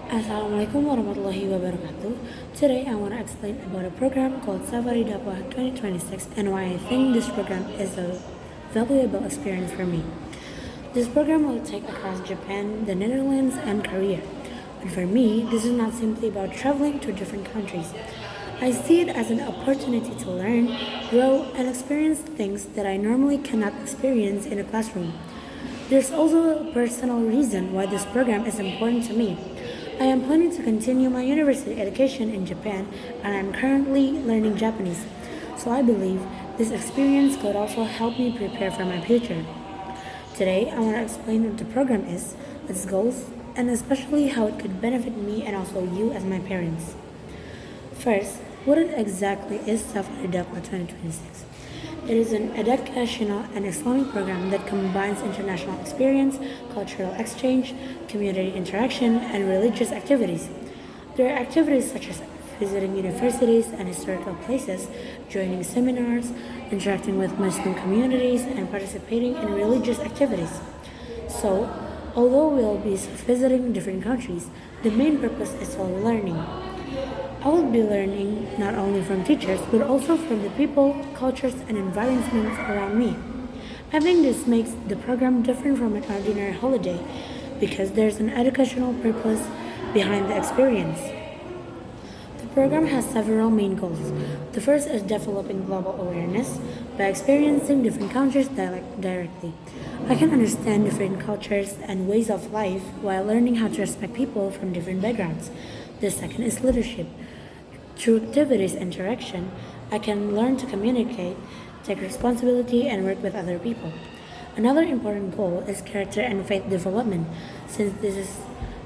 Assalamualaikum warahmatullahi wabarakatuh. Today I want to explain about a program called Safari Dakwah 2026 and why I think this program is a valuable experience for me. This program will take across Japan, the Netherlands, and Korea. But for me, this is not simply about traveling to different countries. I see it as an opportunity to learn, grow, and experience things that I normally cannot experience in a classroom. There's also a personal reason why this program is important to me. I am planning to continue my university education in Japan and I am currently learning Japanese. So I believe this experience could also help me prepare for my future. Today, I want to explain what the program is, its goals, and especially how it could benefit me and also you as my parents. First, what exactly is Safari Dakwah 2026? It is an educational and Islamic program that combines international experience, cultural exchange, community interaction, and religious activities. There are activities such as visiting universities and historical places, joining seminars, interacting with Muslim communities, and participating in religious activities. So, although we'll be visiting different countries, the main purpose is all learning. I will be learning not only from teachers but also from the people, cultures, and environments around me. I think this makes the program different from an ordinary holiday because there's an educational purpose behind the experience. The program has several main goals. The first is developing global awareness by experiencing different countries directly. I can understand different cultures and ways of life while learning how to respect people from different backgrounds. The second is leadership. Through activities and interaction, I can learn to communicate, take responsibility, and work with other people. Another important goal is character and faith development, since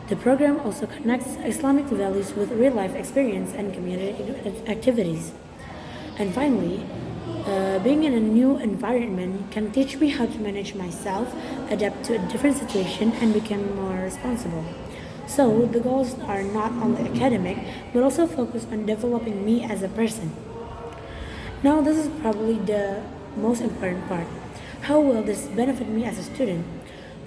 the program also connects Islamic values with real-life experience and community activities. And finally, being in a new environment can teach me how to manage myself, adapt to a different situation, and become more responsible. So, the goals are not only academic, but also focus on developing me as a person. Now, this is probably the most important part. How will this benefit me as a student?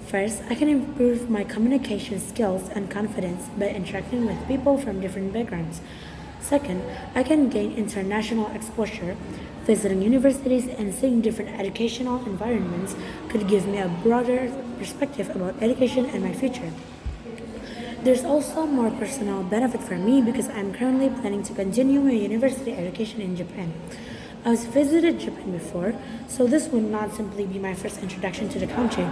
First, I can improve my communication skills and confidence by interacting with people from different backgrounds. Second, I can gain international exposure. Visiting universities and seeing different educational environments could give me a broader perspective about education and my future. There's also more personal benefit for me because I'm currently planning to continue my university education in Japan. I was visited Japan before, so this would not simply be my first introduction to the country.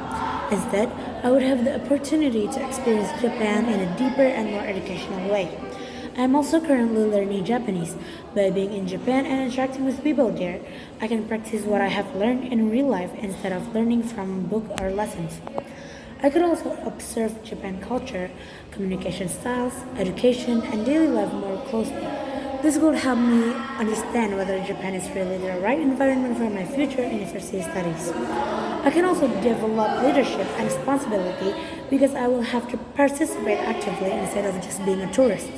Instead, I would have the opportunity to experience Japan in a deeper and more educational way. I am also currently learning Japanese. By being in Japan and interacting with people there, I can practice what I have learned in real life instead of learning from book or lessons. I could also observe Japan culture, communication styles, education, and daily life more closely. This would help me understand whether Japan is really the right environment for my future university studies. I can also develop leadership and responsibility because I will have to participate actively instead of just being a tourist.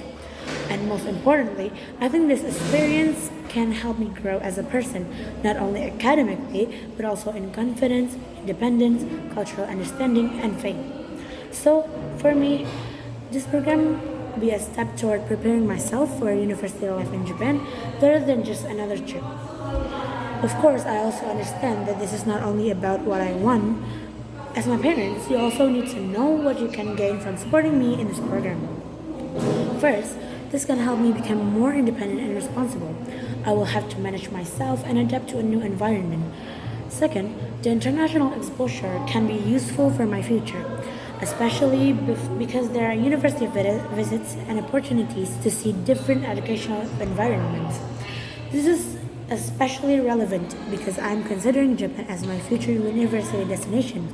And most importantly, I think this experience can help me grow as a person, not only academically, but also in confidence, independence, cultural understanding, and faith. So, for me, this program will be a step toward preparing myself for university life in Japan rather than just another trip. Of course, I also understand that this is not only about what I want. As my parents, you also need to know what you can gain from supporting me in this program. First, this can help me become more independent and responsible. I will have to manage myself and adapt to a new environment. Second, the international exposure can be useful for my future, especially because there are university visits and opportunities to see different educational environments. This is especially relevant because I'm considering Japan as my future university destination.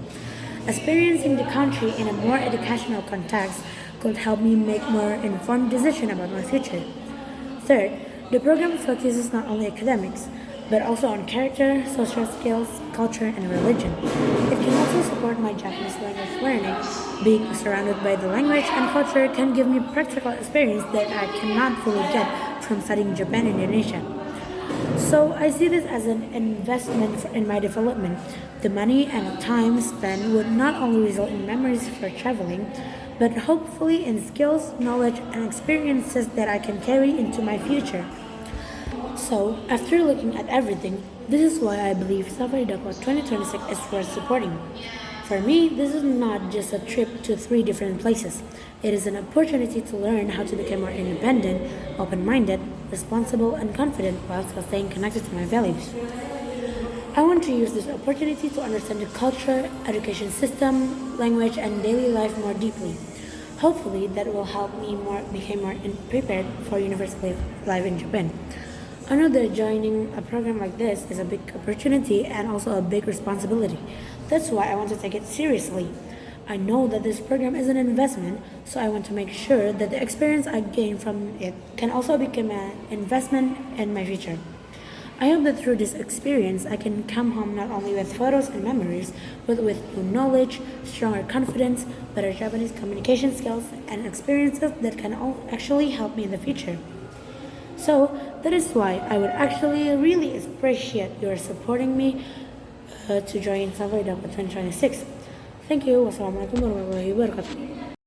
Experiencing the country in a more educational context could help me make more informed decisions about my future. Third, the program focuses not only academics, but also on character, social skills, culture, and religion. It can also support my Japanese language learning. Being surrounded by the language and culture can give me practical experience that I cannot fully get from studying Japan and Indonesia. So I see this as an investment in my development. The money and time spent would not only result in memories for traveling, but hopefully in skills, knowledge, and experiences that I can carry into my future. So, after looking at everything, this is why I believe Safari Dakwah 2026 is worth supporting. For me, this is not just a trip to 3 different places. It is an opportunity to learn how to become more independent, open-minded, responsible, and confident while still staying connected to my values. I want to use this opportunity to understand the culture, education system, language, and daily life more deeply. Hopefully, that will help me become more prepared for university life in Japan. I know that joining a program like this is a big opportunity and also a big responsibility. That's why I want to take it seriously. I know that this program is an investment, so I want to make sure that the experience I gain from it can also become an investment in my future. I hope that through this experience, I can come home not only with photos and memories, but with new knowledge, stronger confidence, better Japanese communication skills, and experiences that can all actually help me in the future. So that is why I would actually really appreciate your supporting me to join Safari Dakwah 2026. Thank you. Wassalamualaikum warahmatullahi wabarakatuh.